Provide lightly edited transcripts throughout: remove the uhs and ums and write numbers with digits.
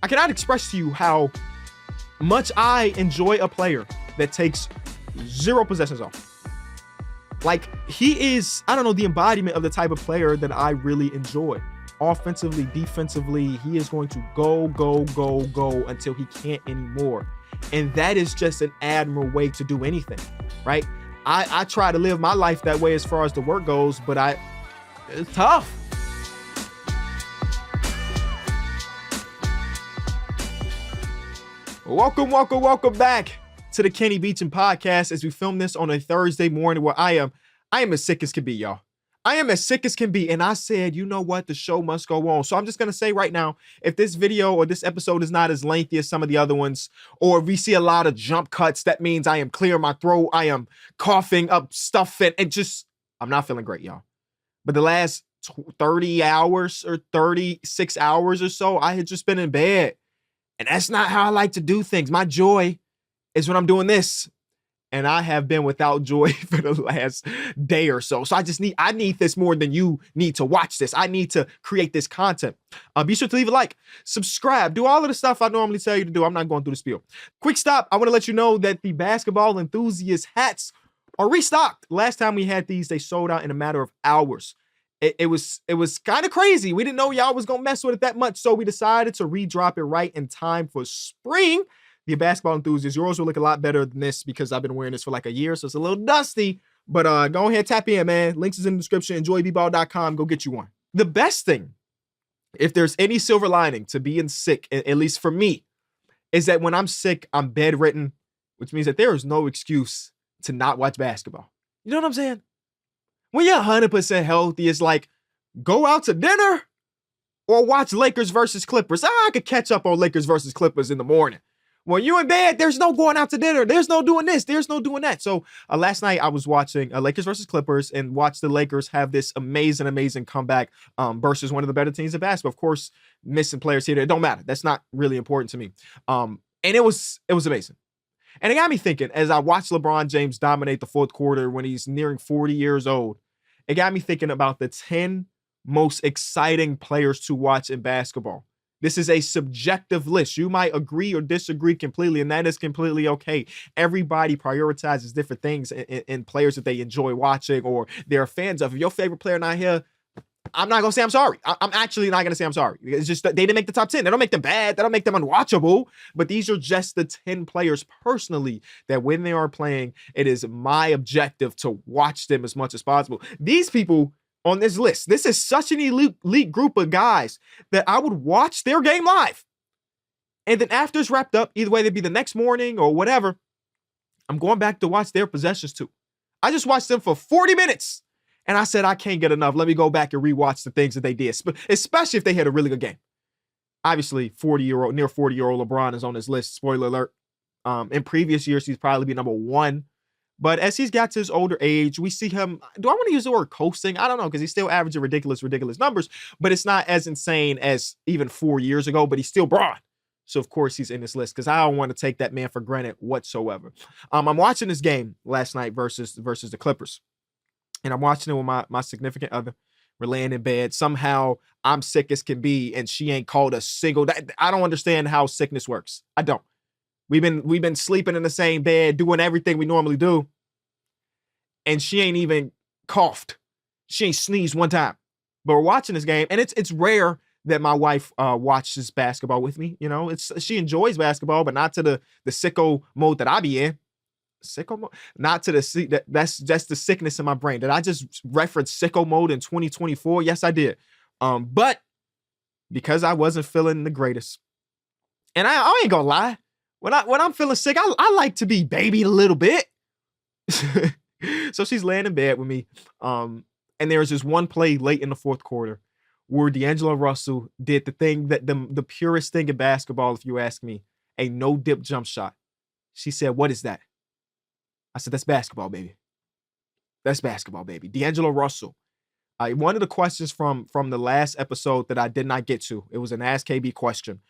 I cannot express to you how much I enjoy a player that takes 0 possessions off. Like, he is, I don't know, the embodiment of the type of player that I really enjoy. Offensively, defensively, he is going to go until he can't anymore. And that is just an admirable way to do anything, right? I try to live my life that way as far as the work goes, but it's tough. Welcome back to the Kenny Beecham podcast as we film this on a Thursday morning where I am as sick as can be, y'all. I am as sick as can be. And I said, you know what? The show must go on. So I'm just going to say right now, if this video or this episode is not as lengthy as some of the other ones, or if we see a lot of jump cuts, that means I am clearing my throat. I am coughing up stuff and just, I'm not feeling great, y'all. But the last 30 hours or 36 hours or so, I had just been in bed. And that's not how I like to do things. My joy is when I'm doing this. And I have been without joy for the last day or so. So I need this more than you need to watch this. I need to create this content. Be sure to leave a like, subscribe, do all of the stuff I normally tell you to do. I'm not going through the spiel. Quick stop. I want to let you know that the basketball enthusiast hats are restocked. Last time we had these, they sold out in a matter of hours. It was kind of crazy. We didn't know y'all was going to mess with it that much. So we decided to redrop it right in time for spring. The basketball enthusiasts, yours will look a lot better than this because I've been wearing this for like a year, so it's a little dusty. But go ahead, tap in, man. Links is in the description. EnjoyBball.com. Go get you one. The best thing, if there's any silver lining to being sick, at least for me, is that when I'm sick, I'm bedridden, which means that there is no excuse to not watch basketball. You know what I'm saying? When you're 100% healthy, it's like, go out to dinner or watch Lakers versus Clippers. I could catch up on Lakers versus Clippers in the morning. When you're in bed, there's no going out to dinner. There's no doing this. There's no doing that. So last night I was watching Lakers versus Clippers and watched the Lakers have this amazing comeback versus one of the better teams in basketball. Of course, missing players here. It don't matter. That's not really important to me. And it was amazing. And it got me thinking as I watched LeBron James dominate the fourth quarter when he's nearing 40 years old. It got me thinking about the 10 most exciting players to watch in basketball. This is a subjective list. You might agree or disagree completely, and that is completely okay. Everybody prioritizes different things in players that they enjoy watching or they're fans of. If your favorite player not here, I'm not going to say I'm sorry. I'm actually not going to say I'm sorry. It's just that they didn't make the top 10. They don't make them bad. They don't make them unwatchable. But these are just the 10 players personally that when they are playing, it is my objective to watch them as much as possible. These people on this list, this is such an elite group of guys that I would watch their game live. And then after it's wrapped up, either way, they'd be the next morning or whatever, I'm going back to watch their possessions too. I just watched them for 40 minutes. And I said, I can't get enough. Let me go back and rewatch the things that they did, especially if they had a really good game. Obviously, near 40-year-old LeBron is on this list. Spoiler alert. In previous years, he's probably been number 1. But as he's got to his older age, we see him, do I want to use the word coasting? I don't know, because he's still averaging ridiculous numbers, but it's not as insane as even 4 years ago, but he's still broad. So, of course, he's in this list because I don't want to take that man for granted whatsoever. I'm watching this game last night versus the Clippers, and I'm watching it with my significant other. We're laying in bed. Somehow, I'm sick as can be, and she ain't called a single. I don't understand how sickness works. I don't. We've been sleeping in the same bed, doing everything we normally do. And she ain't even coughed. She ain't sneezed one time. But we're watching this game, and it's rare that my wife watches basketball with me. You know, she enjoys basketball, but not to the sicko mode that I be in. Sicko mode? Not to that's just the sickness in my brain. Did I just reference sicko mode in 2024? Yes, I did. But because I wasn't feeling the greatest. And I ain't gonna lie. When I'm feeling sick, I like to be babied a little bit. So she's laying in bed with me. And there's this one play late in the fourth quarter where D'Angelo Russell did the thing that the purest thing in basketball, if you ask me, a no-dip jump shot. She said, "What is that?" I said, "That's basketball, baby. That's basketball, baby." D'Angelo Russell. One of the questions from the last episode that I did not get to, it was an Ask KB question.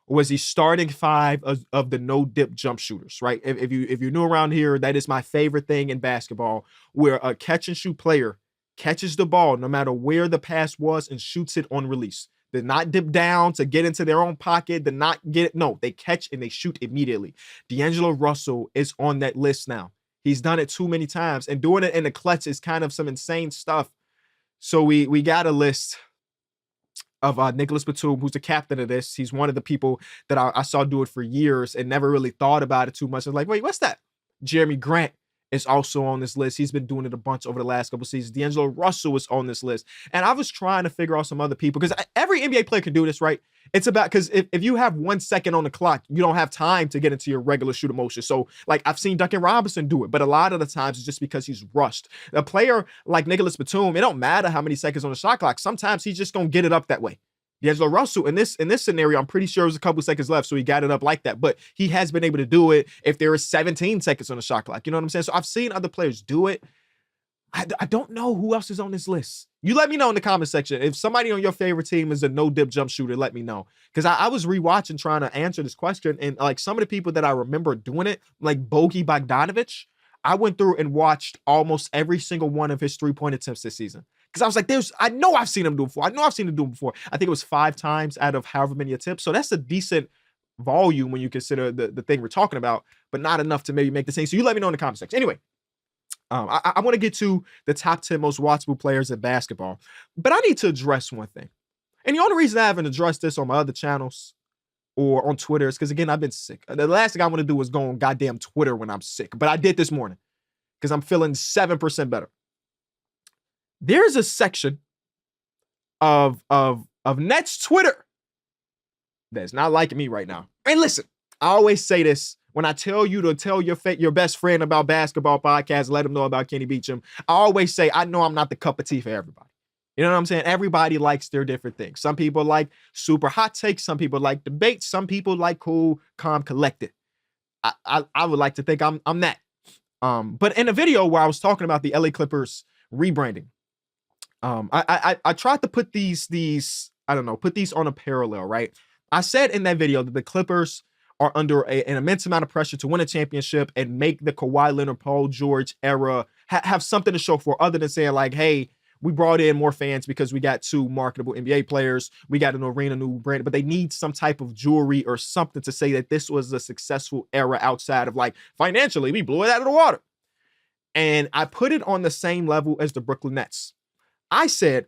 Was he starting 5 of the no-dip jump shooters, right? If you're new around here, that is my favorite thing in basketball, where a catch-and-shoot player catches the ball no matter where the pass was and shoots it on release. did not dip down to get into their own pocket, did not get it. No, they catch and they shoot immediately. D'Angelo Russell is on that list now. He's done it too many times, and doing it in the clutch is kind of some insane stuff. So we got a list of Nicholas Batum, who's the captain of this. He's one of the people that I saw do it for years and never really thought about it too much. I was like, wait, what's that? Jeremy Grant is also on this list. He's been doing it a bunch over the last couple seasons. D'Angelo Russell was on this list. And I was trying to figure out some other people, because every NBA player can do this, right? It's about, because if you have 1 second on the clock, you don't have time to get into your regular shooter motion. So, like, I've seen Duncan Robinson do it, but a lot of the times it's just because he's rushed. A player like Nicholas Batum, it don't matter how many seconds on the shot clock. Sometimes he's just going to get it up that way. D'Angelo Russell, in this scenario, I'm pretty sure it was a couple seconds left, so he got it up like that. But he has been able to do it if there is 17 seconds on the shot clock. You know what I'm saying? So I've seen other players do it. I don't know who else is on this list. You let me know in the comment section. If somebody on your favorite team is a no-dip jump shooter, let me know. Because I was rewatching trying to answer this question, and like some of the people that I remember doing it, like Bogey Bogdanovic, I went through and watched almost every single one of his three-point attempts this season. Because I was like, I know I've seen him do it before. I know I've seen him do it before. I think it was 5 times out of however many attempts. So that's a decent volume when you consider the thing we're talking about, but not enough to maybe make the same. So you let me know in the comment section. Anyway, I want to get to the top 10 most watchable players in basketball, but I need to address one thing. And the only reason I haven't addressed this on my other channels or on Twitter is because, again, I've been sick. The last thing I want to do is go on goddamn Twitter when I'm sick, but I did this morning because I'm feeling 7% better. There's a section of Nets Twitter that's not liking me right now. And listen, I always say this when I tell you to tell your best friend about basketball podcasts, let them know about Kenny Beecham. I always say, I know I'm not the cup of tea for everybody. You know what I'm saying? Everybody likes their different things. Some people like super hot takes. Some people like debates. Some people like cool, calm, collected. I would like to think I'm that. But in a video where I was talking about the LA Clippers rebranding, I tried to put these on a parallel, right? I said in that video that the Clippers are under an immense amount of pressure to win a championship and make the Kawhi Leonard, Paul George era have something to show for, other than saying like, hey, we brought in more fans because we got 2 marketable NBA players. We got an arena, new brand, but they need some type of jewelry or something to say that this was a successful era outside of like financially, we blew it out of the water. And I put it on the same level as the Brooklyn Nets. I said,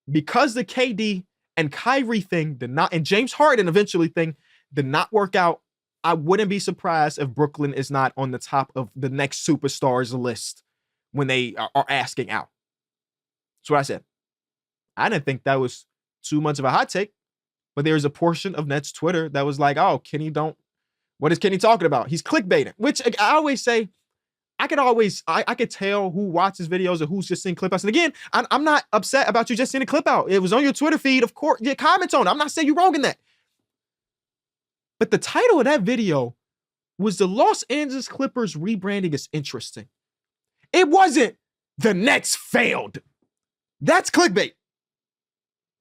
because the KD and Kyrie thing did not, and James Harden eventually thing did not work out, I wouldn't be surprised if Brooklyn is not on the top of the next superstars list when they are asking out. That's what I said. I didn't think that was too much of a hot take, but there's a portion of Nets Twitter that was like, oh, what is Kenny talking about? He's clickbaiting, which I always say, I could tell who watches videos or who's just seeing clip outs. And again, I'm not upset about you just seeing a clip out. It was on your Twitter feed, of course. Yeah, comment on it. I'm not saying you're wrong in that. But the title of that video was the Los Angeles Clippers rebranding is interesting. It wasn't the Nets failed. That's clickbait.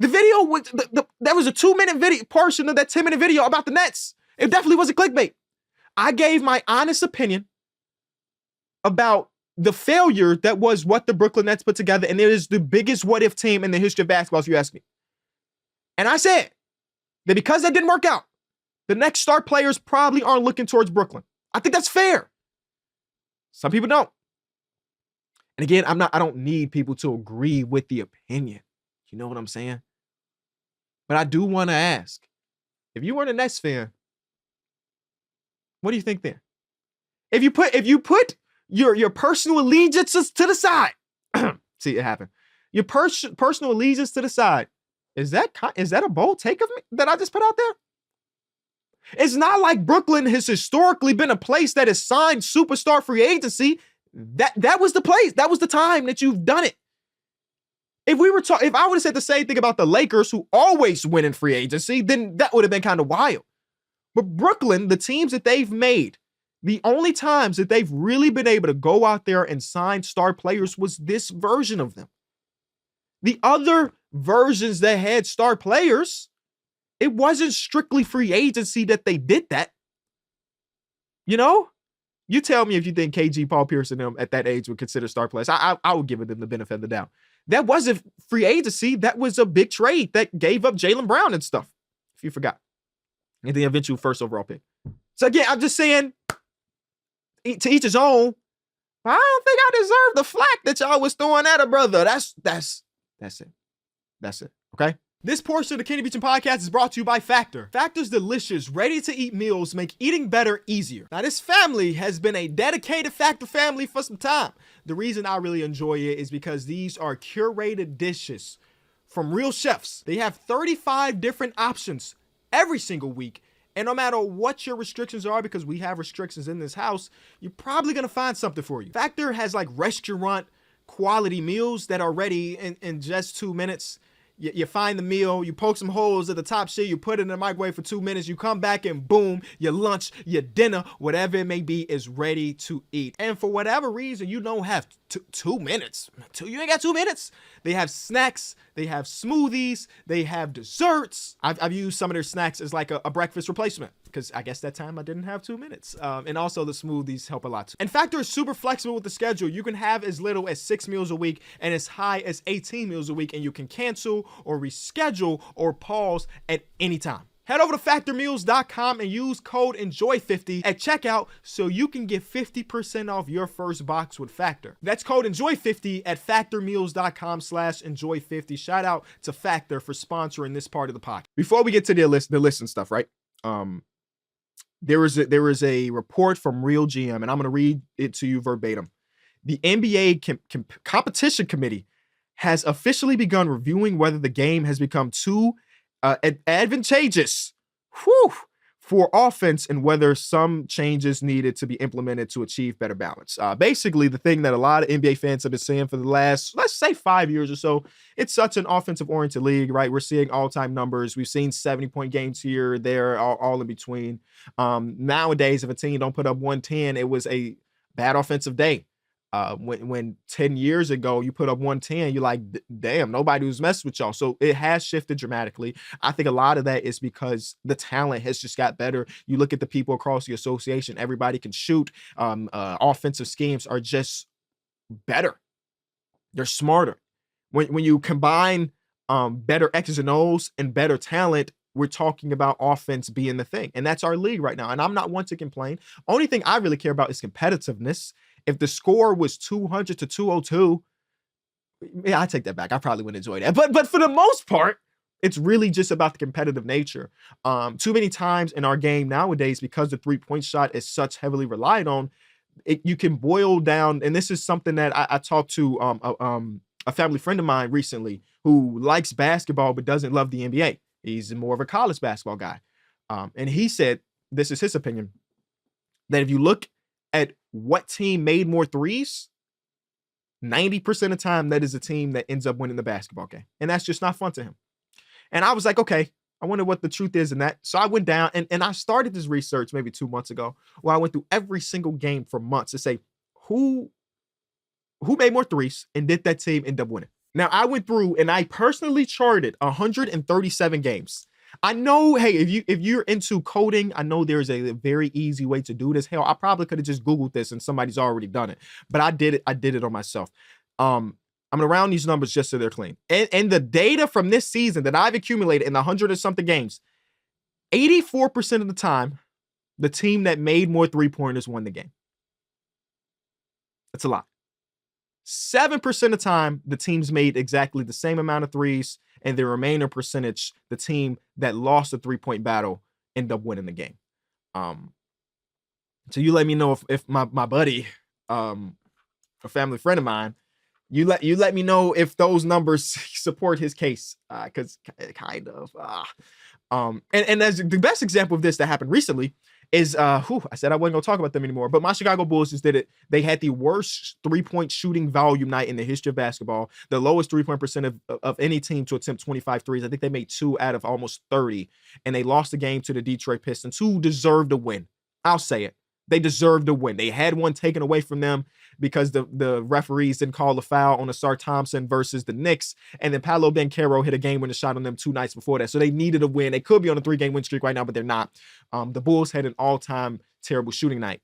The video was, that was a 2-minute video portion of that 10-minute video about the Nets. It definitely wasn't clickbait. I gave my honest opinion about the failure that was what the Brooklyn Nets put together, and it is the biggest what-if team in the history of basketball, if you ask me. And I said that because that didn't work out, the next star players probably aren't looking towards Brooklyn. I think that's fair. Some people don't. And again, I don't need people to agree with the opinion. You know what I'm saying? But I do want to ask, if you weren't a Nets fan, what do you think then? If you put your personal allegiances to the side, see it happen. Your personal allegiance to the side, is that a bold take of me that I just put out there? It's not like Brooklyn has historically been a place that has signed superstar free agency. That was the place. That was the time that you've done it. If I would have said the same thing about the Lakers, who always win in free agency, then that would have been kind of wild. But Brooklyn, the teams that they've made, the only times that they've really been able to go out there and sign star players was this version of them. The other versions that had star players, it wasn't strictly free agency that they did that. You know? You tell me if you think KG, Paul Pierce, and them at that age would consider star players. I would give them the benefit of the doubt. That wasn't free agency. That was a big trade that gave up Jaylen Brown and stuff, if you forgot. And the eventual first overall pick. So again, I'm just saying, to each his own. I don't think I deserve the flack that y'all was throwing at a brother. That's it. That's it. Okay? This portion of the Kenny Beecham podcast is brought to you by Factor. Factor's delicious, ready-to-eat meals make eating better easier. Now, this family has been a dedicated Factor family for some time. The reason I really enjoy it is because these are curated dishes from real chefs. They have 35 different options every single week. And no matter what your restrictions are, because we have restrictions in this house, you're probably going to find something for you. Factor has like restaurant quality meals that are ready in just 2 minutes. You find the meal, you poke some holes at the top shit, you put it in the microwave for 2 minutes, you come back and boom, your lunch, your dinner, whatever it may be, is ready to eat. And for whatever reason, you don't have 2 minutes. You ain't got 2 minutes. They have snacks, they have smoothies, they have desserts. I've used some of their snacks as like a breakfast replacement, because I guess that time I didn't have 2 minutes. And also the smoothies help a lot too. And Factor is super flexible with the schedule. You can have as little as 6 meals a week and as high as 18 meals a week, and you can cancel or reschedule or pause at any time. Head over to factormeals.com and use code ENJOY50 at checkout so you can get 50% off your first box with Factor. That's code ENJOY50 at factormeals.com/enjoy50. Shout out to Factor for sponsoring this part of the podcast. Before we get to the list and stuff, right? There is a report from Real GM, and I'm going to read it to you verbatim. The NBA competition committee has officially begun reviewing whether the game has become too advantageous for offense and whether some changes needed to be implemented to achieve better balance. Basically, the thing that a lot of NBA fans have been saying for the last, let's say 5 years or so, it's such an offensive-oriented league, right? We're seeing all-time numbers. We've seen 70-point games here, there, all in between. Nowadays, if a team don't put up 110, it was a bad offensive day. When 10 years ago you put up 110, you're like, damn, nobody was messing with y'all. So it has shifted dramatically. I think a lot of that is because the talent has just got better. You look at the people across the association, everybody can shoot. Offensive schemes are just better. They're smarter. When you combine better X's and O's and better talent, we're talking about offense being the thing. And that's our league right now. And I'm not one to complain. Only thing I really care about is competitiveness. If the score was 200 to 202, yeah, I take that back. I probably wouldn't enjoy that. But for the most part, it's really just about the competitive nature. Too many times in our game nowadays, because the three-point shot is such heavily relied on, you can boil down, and this is something that I talked to a family friend of mine recently who likes basketball but doesn't love the NBA. He's more of a college basketball guy. And he said, this is his opinion, that if you look at what team made more threes, 90% of the time, that is a team that ends up winning the basketball game. And that's just not fun to him. And I was like, okay, I wonder what the truth is in that. So I went down and I started this research maybe 2 months ago, where I went through every single game for months to say, who made more threes and did that team end up winning? Now, I went through and I personally charted 137 games. I know, hey, if you're into coding, I know there's a very easy way to do this. Hell, I probably could have just Googled this and somebody's already done it. But I did it on myself. I'm gonna round these numbers just so they're clean. And the data from this season that I've accumulated in the 100 or something games, 84% of the time, the team that made more three-pointers won the game. That's a lot. 7% of the time, the teams made exactly the same amount of threes, and the remaining percentage, the team that lost the three-point battle ended up winning the game. So you let me know if my buddy, a family friend of mine, you let me know if those numbers support his case, because kind of. And as the best example of this that happened recently is, I said I wasn't going to talk about them anymore, but my Chicago Bulls just did it. They had the worst three-point shooting volume night in the history of basketball, the lowest three-point percent of any team to attempt 25 threes. I think they made 2 out of almost 30, and they lost the game to the Detroit Pistons, who deserved to win. I'll say it. They deserved to win. They had one taken away from them because the referees didn't call the foul on Asar Thompson versus the Knicks, and then Paolo Banchero hit a game-winning shot on them 2 nights before that. So they needed a win. They could be on a 3-game win streak right now, but they're not. The Bulls had an all-time terrible shooting night.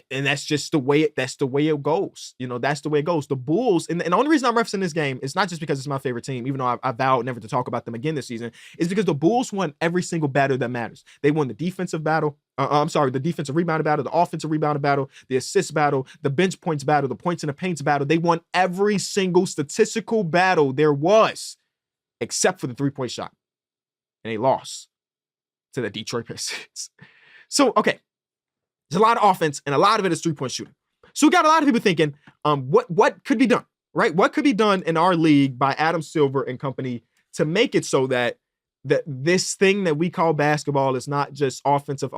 And that's just the way it goes. That's the way it goes. The Bulls, and the only reason I'm referencing this game is not just because it's my favorite team, even though I vowed never to talk about them again this season, is because the Bulls won every single battle that matters. They won the defensive battle. The defensive rebound battle, the offensive rebound battle, the assist battle, the bench points battle, the points in the paints battle. They won every single statistical battle there was, except for the 3-point shot. And they lost to the Detroit Pistons. So, okay. There's a lot of offense, and a lot of it is 3-point shooting. So we got a lot of people thinking, what could be done, right? What could be done in our league by Adam Silver and company to make it so that this thing that we call basketball is not just offensive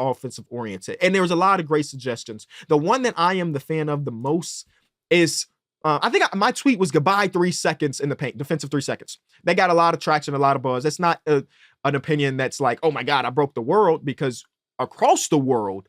oriented? And there's a lot of great suggestions. The one that I am the fan of the most is, I think my tweet was goodbye 3 seconds in the paint, defensive 3 seconds. They got a lot of traction, a lot of buzz. That's not an opinion that's like, oh my God, I broke the world, because across the world,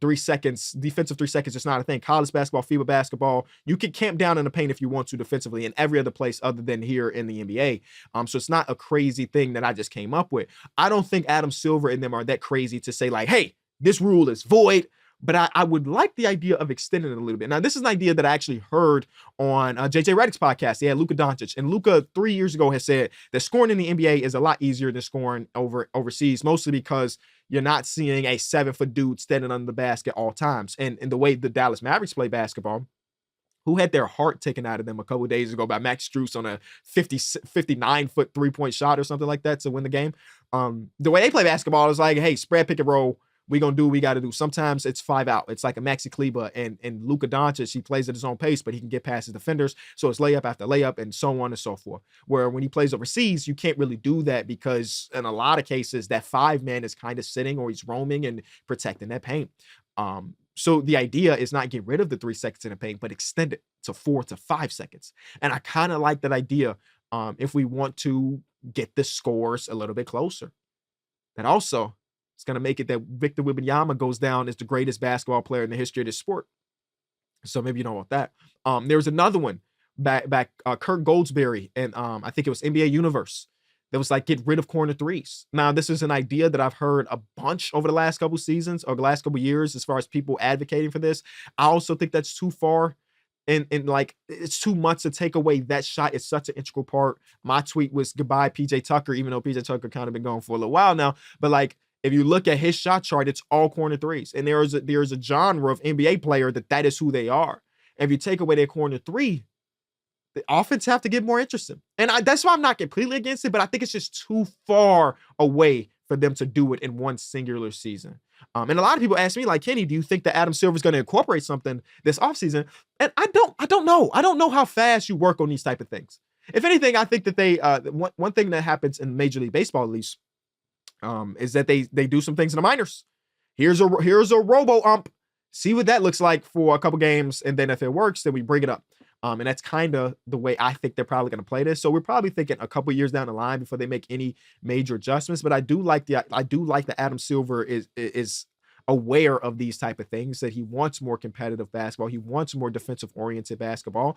3 seconds, defensive 3 seconds is not a thing. College basketball, FIBA basketball, you can camp down in the paint if you want to defensively in every other place other than here in the NBA. So it's not a crazy thing that I just came up with. I don't think Adam Silver and them are that crazy to say like, hey, this rule is void. But I would like the idea of extending it a little bit. Now, this is an idea that I actually heard on JJ Redick's podcast. He had Luka Doncic. And Luka 3 years ago has said that scoring in the NBA is a lot easier than scoring overseas, mostly because you're not seeing a 7-foot dude standing under the basket all times. And the way the Dallas Mavericks play basketball, who had their heart taken out of them a couple of days ago by Max Strus on a 59-foot 3-point shot or something like that to win the game. The way they play basketball is like, hey, spread, pick and roll. We're going to do what we got to do. Sometimes it's 5 out. It's like a Maxi Kleber and Luka Doncic. He plays at his own pace, but he can get past his defenders. So it's layup after layup and so on and so forth. Where when he plays overseas, you can't really do that because in a lot of cases, that 5-man is kind of sitting or he's roaming and protecting that paint. So the idea is not get rid of the 3 seconds in the paint, but extend it to 4 to 5 seconds. And I kind of like that idea if we want to get the scores a little bit closer. And also, it's going to make it that Victor Wembanyama goes down as the greatest basketball player in the history of this sport. So maybe you know about that. There was another one back Kirk Goldsberry, and I think it was NBA Universe. That was like, get rid of corner threes. Now, this is an idea that I've heard a bunch over the last couple seasons or the last couple years as far as people advocating for this. I also think that's too far. And like, it's too much to take away that shot. It's such an integral part. My tweet was goodbye PJ Tucker, even though PJ Tucker kind of been going for a little while now. But like, if you look at his shot chart, it's all corner threes. And there's a genre of NBA player that is who they are. And if you take away their corner three, the offense have to get more interesting. And that's why I'm not completely against it, but I think it's just too far away for them to do it in one singular season. And a lot of people ask me, like, Kenny, do you think that Adam Silver is going to incorporate something this offseason? And I don't know. I don't know how fast you work on these type of things. If anything, I think that they one thing that happens in Major League Baseball, at least, is that they do some things in the minors. Here's a robo ump. See what that looks like for a couple games, and then if it works, then we bring it up. And that's kind of the way I think they're probably going to play this. So we're probably thinking a couple years down the line before they make any major adjustments. But I do like that Adam Silver is aware of these type of things, that he wants more competitive basketball. He wants more defensive oriented basketball,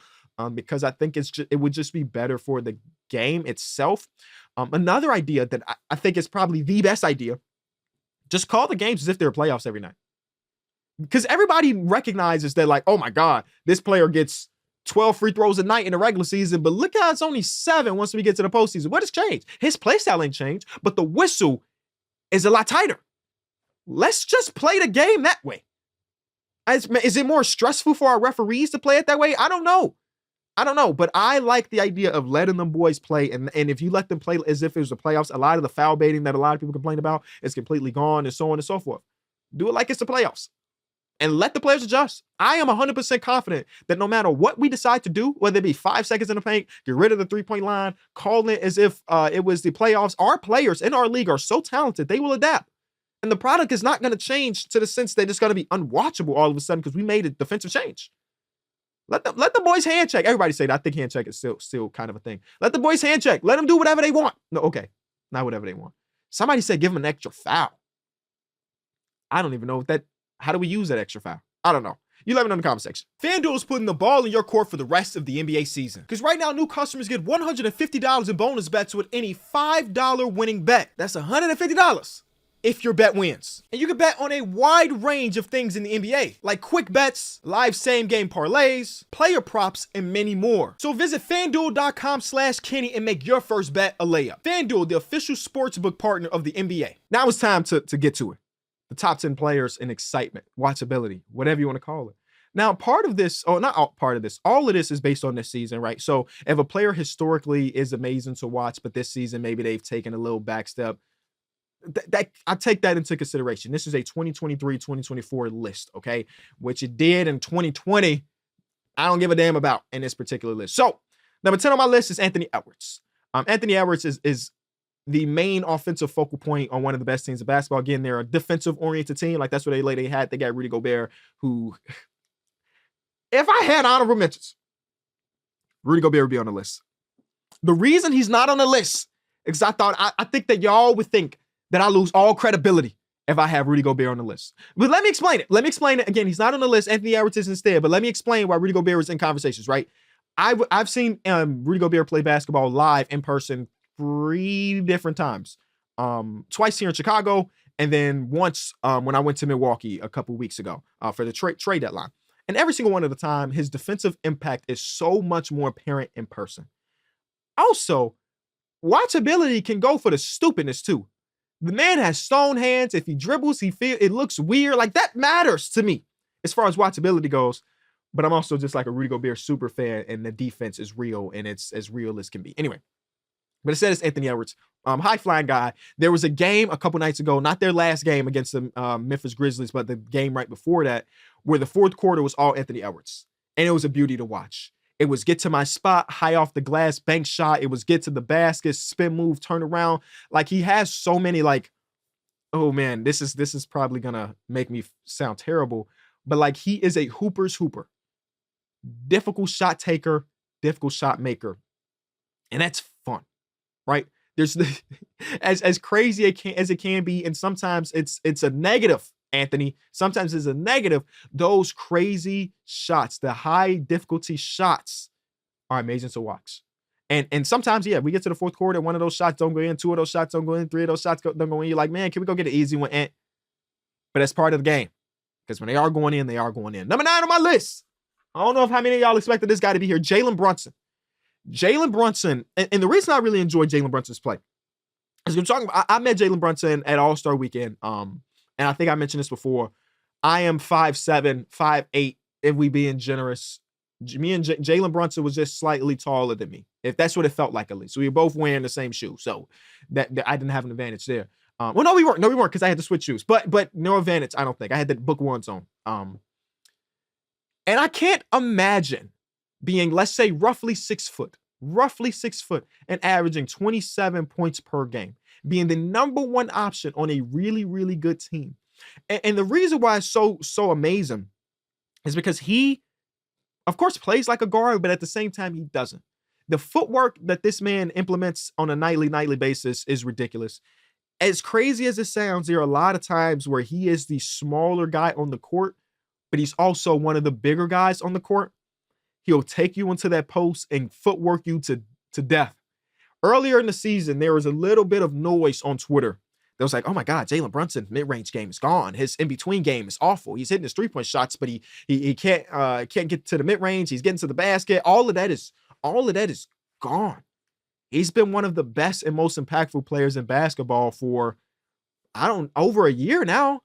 because I think it would just be better for the game itself. Another idea that I think is probably the best idea, just call the games as if they're playoffs every night. Because everybody recognizes that, like, oh my God, this player gets 12 free throws a night in the regular season, but look how it's only 7 once we get to the postseason. What has changed? His play style ain't changed, but the whistle is a lot tighter. Let's just play the game that way. Is it more stressful for our referees to play it that way? I don't know, but I like the idea of letting them boys play. And if you let them play as if it was the playoffs, a lot of the foul baiting that a lot of people complain about is completely gone, and so on and so forth. Do it like it's the playoffs and let the players adjust. I am 100% confident that no matter what we decide to do, whether it be 5 seconds in the paint, get rid of the 3-point line, call it as if it was the playoffs, our players in our league are so talented, they will adapt. And the product is not going to change to the sense that it's going to be unwatchable all of a sudden because we made a defensive change. Let the boys hand check. Everybody say that. I think hand check is still kind of a thing. Let the boys hand check. Let them do whatever they want. No, okay. Not whatever they want. Somebody said give them an extra foul. I don't even know how do we use that extra foul? I don't know. You let me know in the comment section. FanDuel is putting the ball in your court for the rest of the NBA season. Because right now, new customers get $150 in bonus bets with any $5 winning bet. That's $150. if your bet wins. And you can bet on a wide range of things in the NBA, like quick bets, live same game parlays, player props, and many more. So visit FanDuel.com/Kenny and make your first bet a layup. FanDuel, the official sportsbook partner of the NBA. Now it's time to get to it. The top 10 players and excitement, watchability, whatever you want to call it. Now, part of this, or not all, part of this, all of this is based on this season, right? So if a player historically is amazing to watch, but this season maybe they've taken a little back step, that I take that into consideration. This is a 2023-2024 list, okay? Which it did in 2020. I don't give a damn about in this particular list. So number 10 on my list is Anthony Edwards. Anthony Edwards is the main offensive focal point on one of the best teams of basketball. Again, they're a defensive-oriented team. Like, that's what they had. They got Rudy Gobert, who... If I had honorable mentions, Rudy Gobert would be on the list. The reason he's not on the list is I think that y'all would think that I lose all credibility if I have Rudy Gobert on the list. But let me explain it. Again, he's not on the list. Anthony Edwards is instead. But let me explain why Rudy Gobert is in conversations, right? I've seen Rudy Gobert play basketball live in person 3 different times. Twice here in Chicago, and then once when I went to Milwaukee a couple weeks ago for the trade deadline. And every single one of the time, his defensive impact is so much more apparent in person. Also, watchability can go for the stupidness too. The man has stone hands. If he dribbles, it looks weird. Like, that matters to me as far as watchability goes. But I'm also just like a Rudy Gobert super fan, and the defense is real, and it's as real as can be. Anyway, but instead it's Anthony Edwards. High-flying guy. There was a game a couple nights ago, not their last game against the Memphis Grizzlies, but the game right before that, where the fourth quarter was all Anthony Edwards. And it was a beauty to watch. It was get to my spot, high off the glass, bank shot. It was get to the basket, spin move, turn around. Like, he has so many, like, oh man, this is probably gonna make me sound terrible, but like, he is a hooper's hooper. Difficult shot taker, difficult shot maker. And that's fun, right? There's as crazy as it can be, and sometimes it's a negative, Anthony. Sometimes it's a negative. Those crazy shots, the high difficulty shots, are amazing to watch. And sometimes, yeah, we get to the fourth quarter, one of those shots don't go in, 2 of those shots don't go in, 3 of those shots don't go in. You're like, man, can we go get an easy one, Ant? But that's part of the game, because when they are going in, they are going in. Number 9 on my list. I don't know if how many of y'all expected this guy to be here. Jalen Brunson. Jalen Brunson, and the reason I really enjoy Jalen Brunson's play is I'm talking about, I met Jalen Brunson at All-Star Weekend, and I think I mentioned this before. I am 5'7", 5'8", if we being generous. Me and Jalen Brunson was just slightly taller than me, if that's what it felt like, at least. So we were both wearing the same shoe, so that I didn't have an advantage there. Well, no, we weren't, because I had to switch shoes, but no advantage, I don't think. I had the book ones on. And I can't imagine being, let's say, roughly 6 foot, and averaging 27 points per game, being the number 1 option on a really, really good team. And the reason why it's so amazing is because he, of course, plays like a guard, but at the same time, he doesn't. The footwork that this man implements on a nightly basis is ridiculous. As crazy as it sounds, there are a lot of times where he is the smaller guy on the court, but he's also one of the bigger guys on the court. He'll take you into that post and footwork you to death. Earlier in the season, there was a little bit of noise on Twitter that was like, oh my God, Jalen Brunson mid-range game is gone. His in-between game is awful. He's hitting his 3-point shots, but he can't get to the mid-range. He's getting to the basket. All of that is gone. He's been one of the best and most impactful players in basketball for, over a year now.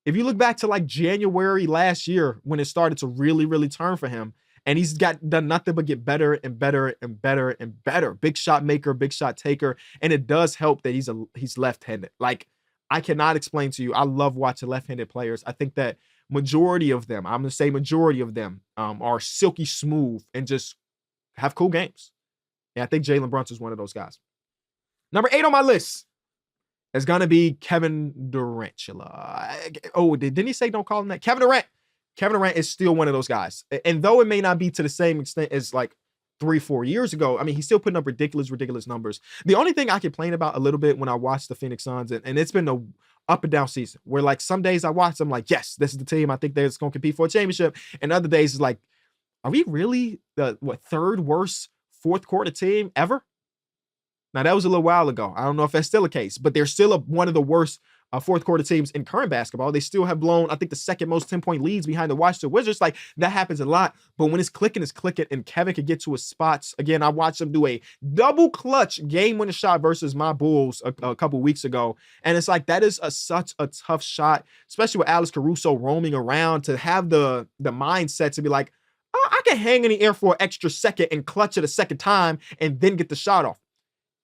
If you look back to like January last year, when it started to really, really turn for him, and he's done nothing but get better and better and better and better. Big shot maker, big shot taker. And it does help that he's left-handed. Like, I cannot explain to you, I love watching left-handed players. I think that majority of them, I'm going to say majority of them, are silky smooth and just have cool games. And I think Jalen Brunson is one of those guys. Number 8 on my list is going to be Kevin Durant. Oh, didn't he say don't call him that? Kevin Durant. Kevin Durant is still one of those guys. And though it may not be to the same extent as like 3-4 years ago, I mean, he's still putting up ridiculous numbers. The only thing I complain about a little bit when I watch the Phoenix Suns, and it's been a up and down season, where like some days I watch, I'm like, yes, this is the team. I think they're going to compete for a championship. And other days it's like, are we really the third worst fourth quarter team ever? Now, that was a little while ago. I don't know if that's still the case, but they're still one of the worst fourth quarter teams in current basketball. They still have blown, I think, the second most 10-point leads behind the Washington Wizards. Like, that happens a lot. But when it's clicking, and Kevin can get to his spots. Again, I watched him do a double clutch game-winning shot versus my Bulls a couple weeks ago. And it's like, that is such a tough shot, especially with Alex Caruso roaming around, to have the mindset to be like, oh, I can hang in the air for an extra second and clutch it a second time and then get the shot off.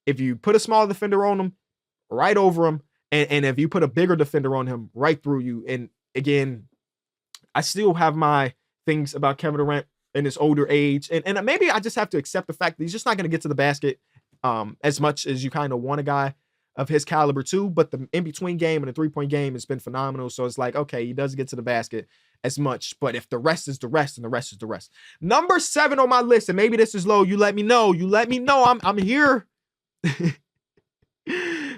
If you put a smaller defender on him, right over him, and if you put a bigger defender on him, right through you. And again, I still have my things about Kevin Durant in his older age. And maybe I just have to accept the fact that he's just not going to get to the basket as much as you kind of want a guy of his caliber too. But the in-between game and the three-point game has been phenomenal. So it's like, okay, he doesn't get to the basket as much. But if the rest is the rest, and the rest is the rest. Number 7 on my list, and maybe this is low, you let me know. I'm here.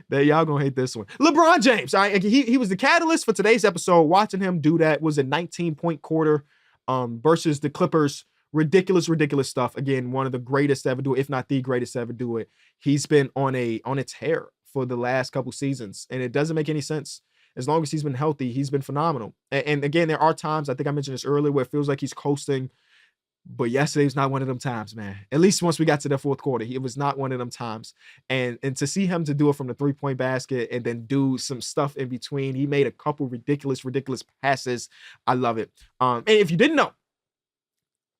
That y'all gonna hate this one. LeBron James. He was the catalyst for today's episode. Watching him do that was a 19-point quarter versus the Clippers. Ridiculous stuff. Again, one of the greatest to ever do it, if not the greatest to ever do it. He's been on a tear for the last couple seasons, and it doesn't make any sense. As long as he's been healthy, he's been phenomenal. And again, there are times, I think I mentioned this earlier, where it feels like he's coasting. But yesterday was not one of them times, man. At least once we got to the fourth quarter, it was not one of them times. And to see him to do it from the three-point basket and then do some stuff in between, he made a couple ridiculous passes. I love it. And if you didn't know,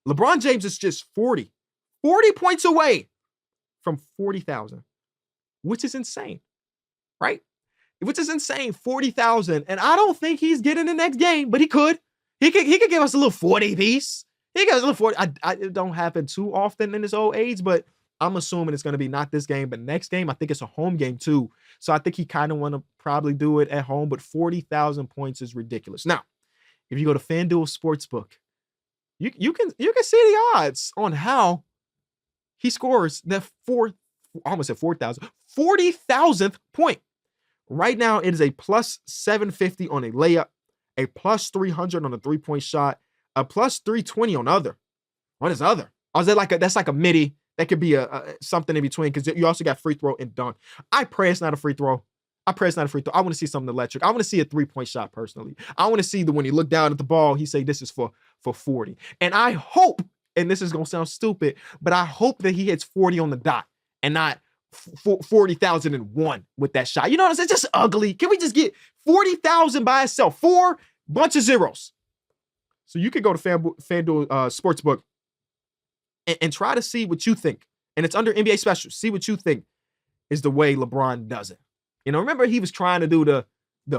LeBron James is just 40 points away from 40,000, which is insane, right? Which is insane, 40,000. And I don't think he's getting the next game, but he could. He could give us a little 40 piece. He got a little 40. It don't happen too often in his old age, but I'm assuming it's going to be not this game, but next game. I think it's a home game too. So I think he kind of want to probably do it at home, but 40,000 points is ridiculous. Now, if you go to FanDuel Sportsbook, you can see the odds on how he scores that 40,000th point. Right now, it is a plus 750 on a layup, a plus 300 on a three-point shot, a plus 320 on other. What is other? Or is that that's like a midi? That could be a something in between, because you also got free throw and dunk. I pray it's not a free throw. I want to see something electric. I want to see a three-point shot personally. I want to see when he look down at the ball, he say this is for 40. And I hope, and this is going to sound stupid, but I hope that he hits 40 on the dot and not 40,001 with that shot. You know what I'm saying? It's just ugly. Can we just get 40,000 by itself? 4 bunch of zeros. So you can go to FanDuel Sportsbook and try to see what you think. And it's under NBA Specials. See what you think is the way LeBron does it. You know, remember he was trying to do the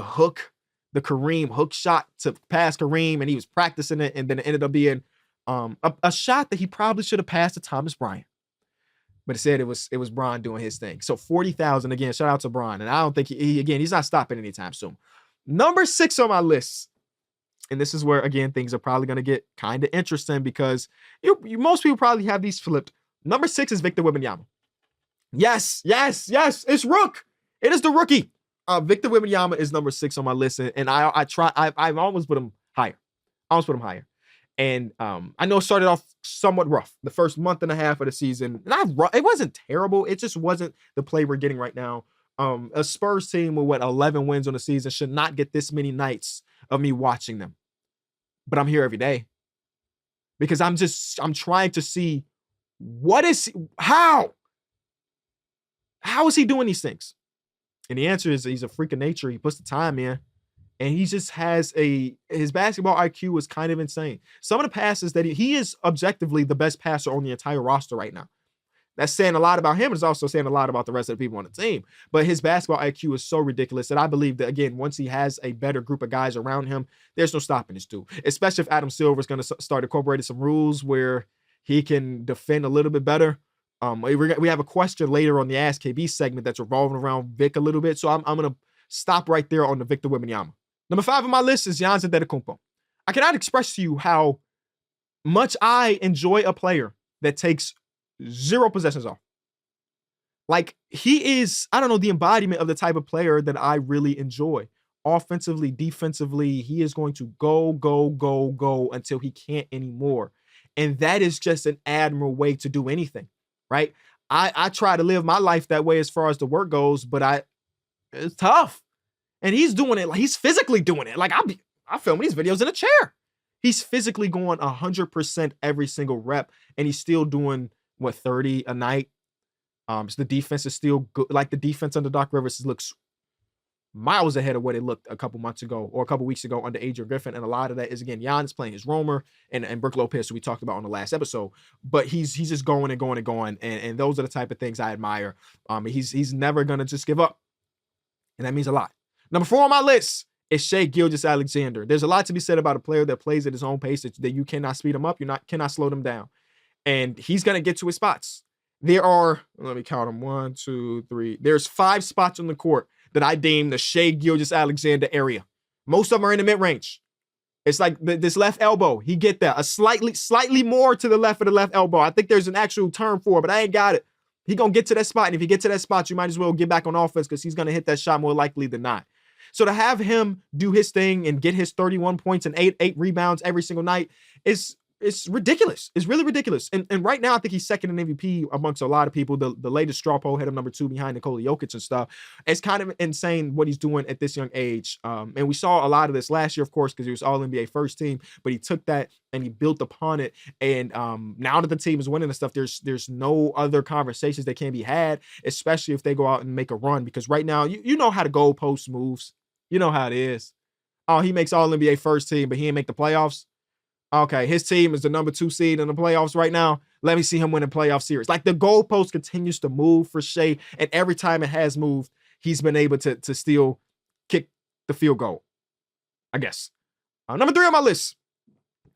hook, the Kareem hook shot to pass Kareem, and he was practicing it, and then it ended up being a shot that he probably should have passed to Thomas Bryant. But it said it was Bron doing his thing. So 40,000, again, shout out to Bron. And I don't think he's not stopping anytime soon. Number 6 on my list. And this is where, again, things are probably going to get kind of interesting, because most people probably have these flipped. Number 6 is Victor Wembanyama. Yes, it's Rook. It is the rookie. Victor Wembanyama is number 6 on my list, and I've almost put him higher. And I know it started off somewhat rough the first month and a half of the season. It wasn't terrible. It just wasn't the play we're getting right now. A Spurs team with 11 wins on the season should not get this many nights of me watching them. But I'm here every day because I'm trying to see how is he doing these things? And the answer is he's a freak of nature. He puts the time in, and he just has his basketball IQ is kind of insane. Some of the passes that he is objectively the best passer on the entire roster right now. That's saying a lot about him. It's also saying a lot about the rest of the people on the team. But his basketball IQ is so ridiculous that I believe that, again, once he has a better group of guys around him, there's no stopping this dude. Especially if Adam Silver is going to start incorporating some rules where he can defend a little bit better. We have a question later on the Ask KB segment that's revolving around Vic a little bit. So I'm going to stop right there on the Victor Wembanyama. Number 5 on my list is Giannis Antetokounmpo. I cannot express to you how much I enjoy a player that takes 0 possessions off. Like, he is, I don't know, the embodiment of the type of player that I really enjoy. Offensively, defensively, he is going to go until he can't anymore. And that is just an admirable way to do anything, right? I try to live my life that way as far as the work goes, but it's tough. And he's doing it, like he's physically doing it. Like I'm filming these videos in a chair. He's physically going 100% every single rep, and he's still doing, what, 30 a night? So the defense is still good. Like, the defense under Doc Rivers looks miles ahead of what it looked a couple months ago or a couple weeks ago under Adrian Griffin. And a lot of that is, again, Giannis playing his roamer and Brook Lopez, who we talked about on the last episode. But he's just going and going and going. And those are the type of things I admire. He's never going to just give up. And that means a lot. Number 4 on my list is Shai Gilgeous-Alexander. There's a lot to be said about a player that plays at his own pace, that you cannot speed him up. Cannot slow them down. And he's going to get to his spots. There are, let me count them, 1, 2, 3. There's 5 spots on the court that I deem the Shai Gilgeous-Alexander area. Most of them are in the mid-range. It's like this left elbow. He get that. A slightly more to the left of the left elbow. I think there's an actual term for it, but I ain't got it. He going to get to that spot. And if you get to that spot, you might as well get back on offense because he's going to hit that shot more likely than not. So to have him do his thing and get his 31 points and 8 rebounds every single night is ridiculous. It's really ridiculous. And right now, I think he's second in MVP amongst a lot of people. The latest straw poll had him number 2 behind Nikola Jokic and stuff. It's kind of insane what he's doing at this young age. And we saw a lot of this last year, of course, because he was All-NBA first team, but he took that and he built upon it. And now that the team is winning and stuff, there's no other conversations that can be had, especially if they go out and make a run. Because right now, you know how the goalpost moves. You know how it is. Oh, he makes All-NBA first team, but he didn't make the playoffs. Okay, his team is the number 2 seed in the playoffs right now. Let me see him win a playoff series. Like, the goalpost continues to move for Shai, and every time it has moved, he's been able to still kick the field goal, I guess. Number 3 on my list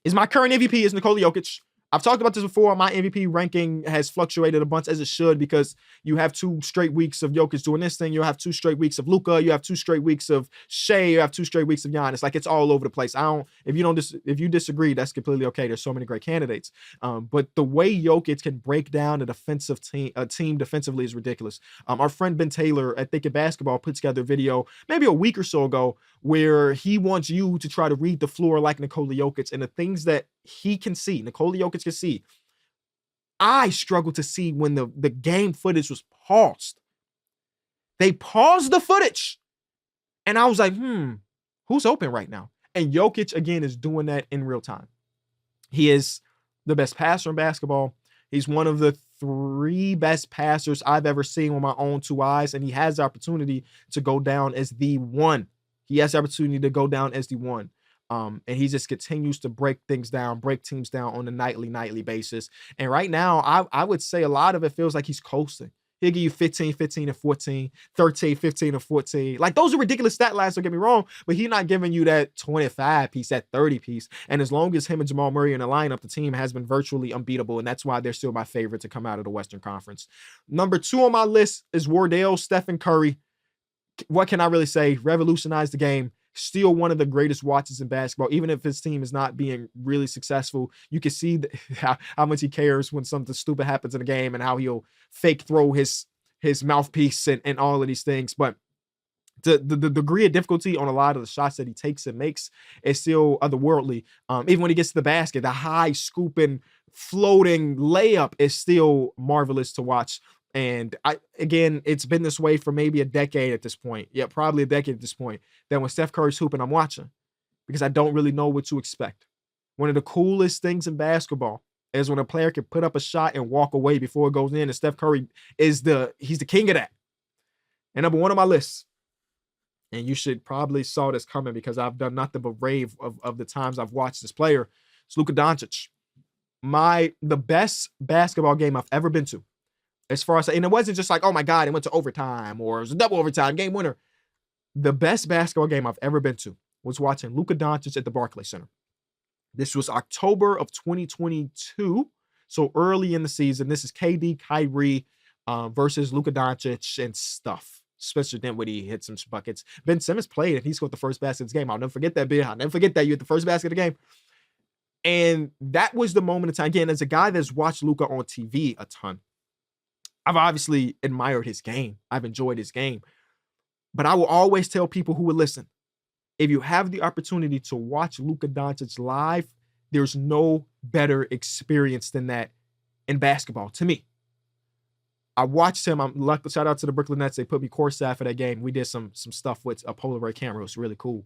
is my current MVP is Nikola Jokic. I've talked about this before. My MVP ranking has fluctuated a bunch, as it should, because you have 2 straight weeks of Jokic doing this thing. You'll have 2 straight weeks of Luka. You have 2 straight weeks of Shai. You have 2 straight weeks of Giannis. Like, it's all over the place. If you disagree, that's completely okay. There's so many great candidates. But the way Jokic can break down a defensive team defensively is ridiculous. Our friend Ben Taylor at Thicket Basketball put together a video maybe a week or so ago where he wants you to try to read the floor like Nikola Jokic, and the things that he can see, Nikola Jokic can see, I struggled to see when the game footage was paused. They paused the footage. And I was like, who's open right now? And Jokic, again, is doing that in real time. He is the best passer in basketball. He's one of the 3 best passers I've ever seen with my own 2 eyes, and he has the opportunity to go down as the one. He has the opportunity to go down as the one. And he just continues to break teams down on a nightly basis. And right now, I would say a lot of it feels like he's coasting. He'll give you 15, 15, and 14, 13, 15, and 14. Like, those are ridiculous stat lines, don't get me wrong, but he's not giving you that 25 piece, that 30 piece. And as long as him and Jamal Murray in the lineup, the team has been virtually unbeatable, and that's why they're still my favorite to come out of the Western Conference. Number 2 on my list is Wardell Stephen Curry. What can I really say? Revolutionized the game. Still one of the greatest watches in basketball. Even if his team is not being really successful, you can see how much he cares when something stupid happens in a game and how he'll fake throw his mouthpiece and all of these things. But the degree of difficulty on a lot of the shots that he takes and makes is still otherworldly. Even when he gets to the basket, the high scooping, floating layup is still marvelous to watch. And again, it's been this way for maybe a decade at this point. Yeah, probably a decade at this point. That when Steph Curry's hooping, I'm watching because I don't really know what to expect. One of the coolest things in basketball is when a player can put up a shot and walk away before it goes in. And Steph Curry he's the king of that. And number 1 on my list, and you should probably saw this coming because I've done nothing but rave of the times I've watched this player, it's Luka Doncic. The best basketball game I've ever been to. As far as, and it wasn't just like, oh my God, it went to overtime or it was a double overtime game winner. The best basketball game I've ever been to was watching Luka Doncic at the Barclays Center. This was October of 2022, so early in the season. This is KD, Kyrie versus Luka Doncic and stuff. Especially then when he hit some buckets. Ben Simmons played and he scored the first basket of the game. I'll never forget that, Ben. I'll never forget that you hit the first basket of the game. And that was the moment in time. Again, as a guy that's watched Luka on TV a ton, I've obviously admired his game. I've enjoyed his game. But I will always tell people who will listen, if you have the opportunity to watch Luka Doncic live, there's no better experience than that in basketball, to me. I watched him. I'm lucky. Shout out to the Brooklyn Nets. They put me courtside for that game. We did some stuff with a Polaroid camera. It was really cool.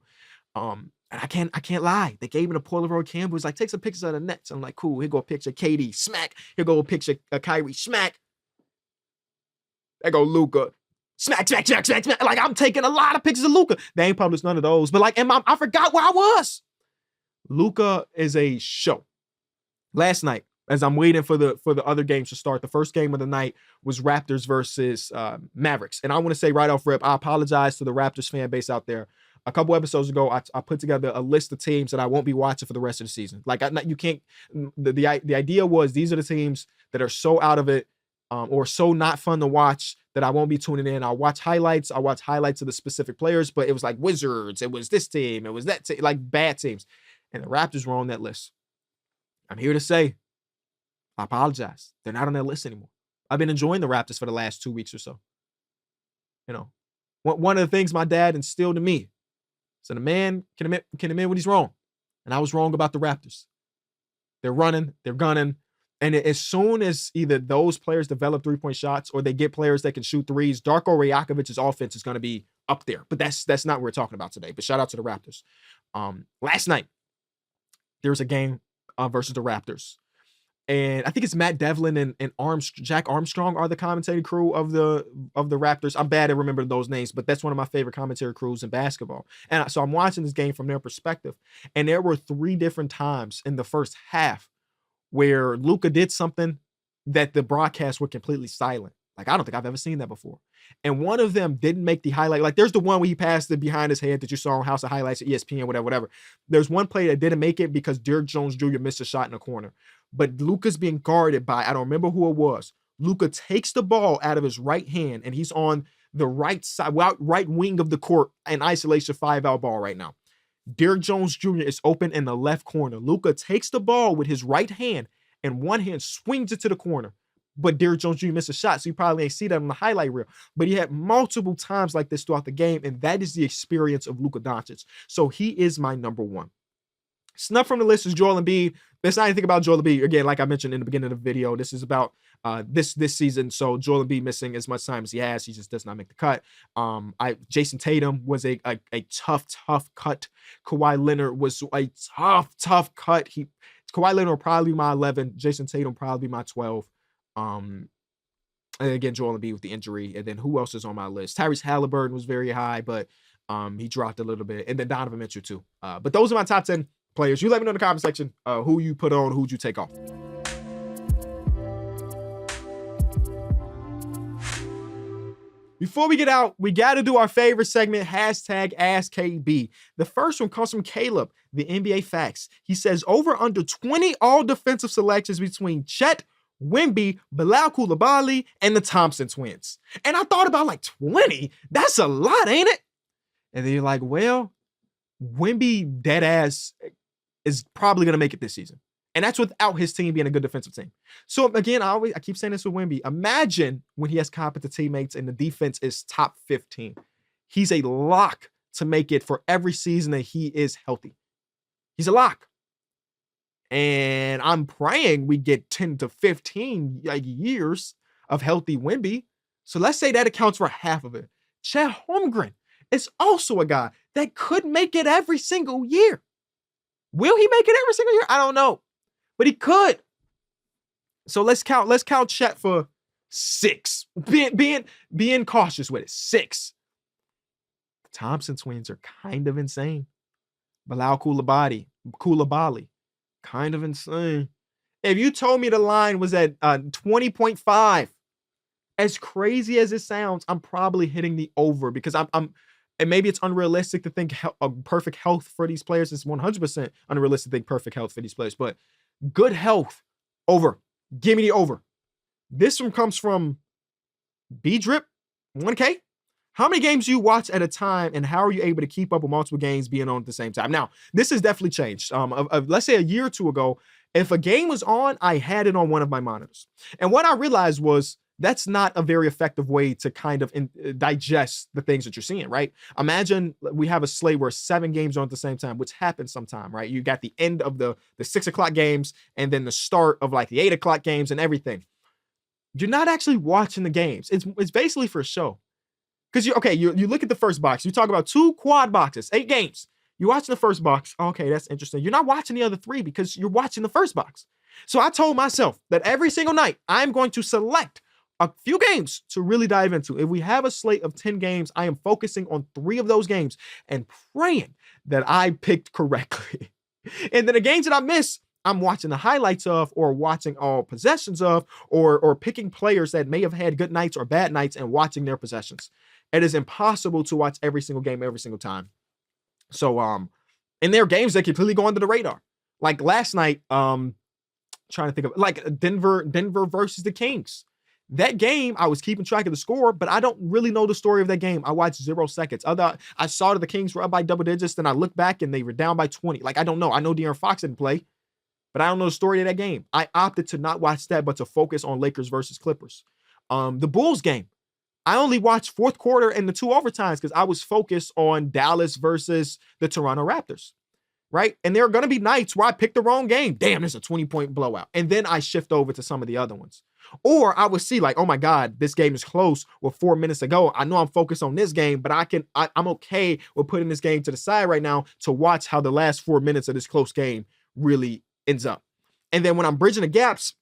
And I can't lie. They gave me the Polaroid camera. It was like, take some pictures of the Nets. I'm like, cool. Here go a picture of KD, smack. Here go a picture of Kyrie, smack. There go Luka, smack, smack, smack, smack, smack. Like, I'm taking a lot of pictures of Luka. They ain't published none of those. But like, I forgot where I was. Luka is a show. Last night, as I'm waiting for the other games to start, the first game of the night was Raptors versus Mavericks. And I want to say right off rip, I apologize to the Raptors fan base out there. A couple episodes ago, I put together a list of teams that I won't be watching for the rest of the season. Like, you can't. The idea was these are the teams that are so out of it, or so not fun to watch that I won't be tuning in. I'll watch highlights. I'll watch highlights of the specific players, but it was like Wizards. It was this team. It was that team, like bad teams. And the Raptors were on that list. I'm here to say, I apologize. They're not on that list anymore. I've been enjoying the Raptors for the last 2 weeks or so. You know, one of the things my dad instilled in me, so the man can admit when he's wrong. And I was wrong about the Raptors. They're running, they're gunning. And as soon as either those players develop three-point shots or they get players that can shoot threes, Darko Rajakovic's offense is going to be up there. But that's not what we're talking about today. But shout out to the Raptors. Last night, there was a game versus the Raptors. And I think it's Matt Devlin and Jack Armstrong are the commentating crew of the Raptors. I'm bad at remembering those names, but that's one of my favorite commentary crews in basketball. And so I'm watching this game from their perspective. And there were 3 different times in the first half where Luka did something that the broadcasts were completely silent. Like, I don't think I've ever seen that before. And one of them didn't make the highlight. Like, there's the one where he passed it behind his head that you saw on House of Highlights at ESPN, whatever. There's one play that didn't make it because Derrick Jones Jr. missed a shot in the corner. But Luka's being guarded by, I don't remember who it was. Luka takes the ball out of his right hand, and he's on the right side, right wing of the court in isolation 5-out ball right now. Derrick Jones Jr. is open in the left corner. Luka takes the ball with his right hand, and one hand swings it to the corner. But Derrick Jones Jr. missed a shot, so you probably ain't see that on the highlight reel. But he had multiple times like this throughout the game, and that is the experience of Luka Doncic. So he is my number one. Snubbed from the list is Joel Embiid. Let's not anything about Joel Embiid. Again, like I mentioned in the beginning of the video, this is about this season. So Joel Embiid missing as much time as he has. He just does not make the cut. Jason Tatum was a tough cut. Kawhi Leonard was a tough cut. Kawhi Leonard will probably be my 11. Jason Tatum probably be my 12. And again, Joel Embiid with the injury. And then who else is on my list? Tyrese Halliburton was very high, but he dropped a little bit. And then Donovan Mitchell too. But those are my top 10 players. You let me know in the comment section who you put on, who'd you take off. Before we get out, we got to do our favorite segment, #AskKB. The first one comes from Caleb, the NBA Facts. He says, over under 20 all defensive selections between Chet, Wemby, Bilal Coulibaly, and the Thompson twins. And I thought about like 20? That's a lot, ain't it? And then you're like, well, Wemby dead ass is probably going to make it this season. And that's without his team being a good defensive team. So again, I keep saying this with Wemby. Imagine when he has competent teammates and the defense is top 15. He's a lock to make it for every season that he is healthy. He's a lock. And I'm praying we get 10 to 15 years of healthy Wemby. So let's say that accounts for half of it. Chet Holmgren is also a guy that could make it every single year. Will he make it every single year? I don't know. But he could. So let's count Chet for 6. Being cautious with it. 6. The Thompson twins are kind of insane. Bilal Coulibaly, kind of insane. If you told me the line was at 20.5, as crazy as it sounds, I'm probably hitting the over because I'm and maybe it's unrealistic to think perfect health for these players. It's 100% unrealistic to think perfect health for these players, but good health, over. Give me the over. This one comes from B-Drip, 1K. How many games do you watch at a time, and how are you able to keep up with multiple games being on at the same time? Now, this has definitely changed. Let's say a year or two ago, if a game was on, I had it on one of my monitors. And what I realized was that's not a very effective way to kind of digest the things that you're seeing, right? Imagine we have a slate where 7 games are on at the same time, which happens sometime, right? You got the end of the 6 o'clock games and then the start of like the 8 o'clock games and everything. you're not actually watching the games. It's basically for show. Because you look at the first box. You talk about 2 quad boxes, 8 games. You're watching the first box. Okay, that's interesting. You're not watching the other 3 because you're watching the first box. So I told myself that every single night I'm going to select a few games to really dive into. If we have a slate of 10 games, I am focusing on 3 of those games and praying that I picked correctly. And then the games that I miss, I'm watching the highlights of, or watching all possessions of, or picking players that may have had good nights or bad nights and watching their possessions. It is impossible to watch every single game every single time. So, and there are games that completely go under the radar. Like last night, trying to think of like Denver versus the Kings. That game, I was keeping track of the score, but I don't really know the story of that game. I watched 0 seconds. I saw that the Kings were up by double digits, then I looked back and they were down by 20. Like, I don't know. I know De'Aaron Fox didn't play, but I don't know the story of that game. I opted to not watch that, but to focus on Lakers versus Clippers. The Bulls game, I only watched fourth quarter and the 2 overtimes because I was focused on Dallas versus the Toronto Raptors. Right? And there are going to be nights where I pick the wrong game. Damn, there's a 20-point blowout. And then I shift over to some of the other ones. Or I would see like, oh my God, this game is close with 4 minutes to go. I know I'm focused on this game, but I'm okay with putting this game to the side right now to watch how the last 4 minutes of this close game really ends up. And then when I'm bridging the gaps,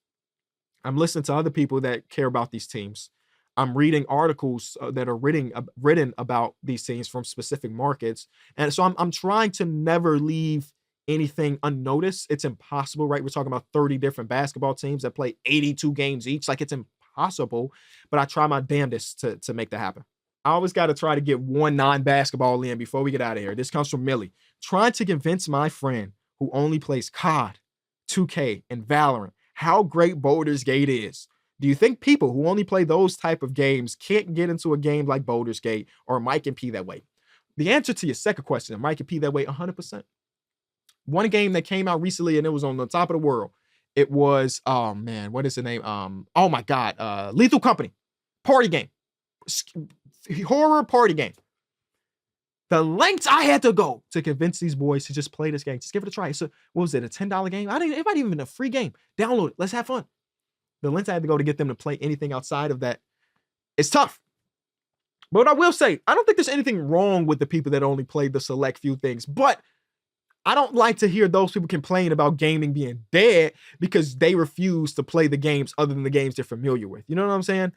I'm listening to other people that care about these teams. I'm reading articles that are written about these teams from specific markets. And so I'm trying to never leave anything unnoticed. It's impossible, right? We're talking about 30 different basketball teams that play 82 games each. Like, it's impossible, but I try my damnedest to make that happen. I always got to try to get one non-basketball in before we get out of here. This comes from Millie. Trying to convince my friend who only plays COD, 2K, and Valorant how great Baldur's Gate is. Do you think people who only play those type of games can't get into a game like Baldur's Gate, or might compete that way? The answer to your second question, might compete that way 100%. One game that came out recently and it was on the top of the world. It was, oh man, what is the name? Oh my God, Lethal Company, party game, horror party game. The lengths I had to go to convince these boys to just play this game, just give it a try. So what was it, a $10 game? It might even been a free game. Download it, let's have fun. The lengths I had to go to get them to play anything outside of that, it's tough. But what I will say, I don't think there's anything wrong with the people that only play the select few things, but I don't like to hear those people complain about gaming being dead because they refuse to play the games other than the games they're familiar with. You know what I'm saying?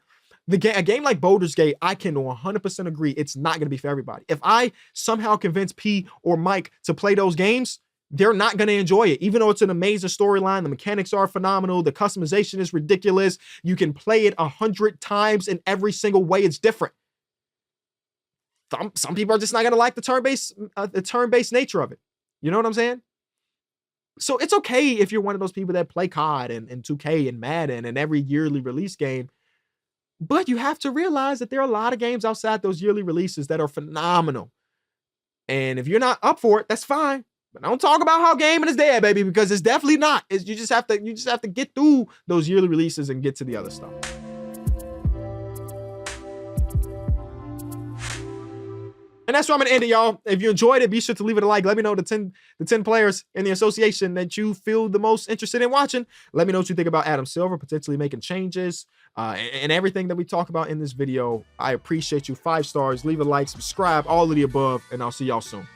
A game like Baldur's Gate, I can 100% agree it's not going to be for everybody. If I somehow convince P or Mike to play those games, they're not going to enjoy it. Even though it's an amazing storyline, the mechanics are phenomenal, the customization is ridiculous, you can play it 100 times in every single way it's different. Some people are just not going to like the turn-based nature of it. You know what I'm saying? So it's okay if you're one of those people that play COD and 2K and Madden and every yearly release game. But you have to realize that there are a lot of games outside those yearly releases that are phenomenal. And if you're not up for it, that's fine. But don't talk about how gaming is dead, baby, because it's definitely not. You just have to get through those yearly releases and get to the other stuff. And that's where I'm going to end it, y'all. If you enjoyed it, be sure to leave it a like. Let me know the 10 players in the association that you feel the most interested in watching. Let me know what you think about Adam Silver, potentially making changes, and everything that we talk about in this video. I appreciate you. 5 stars. Leave a like, subscribe, all of the above, and I'll see y'all soon.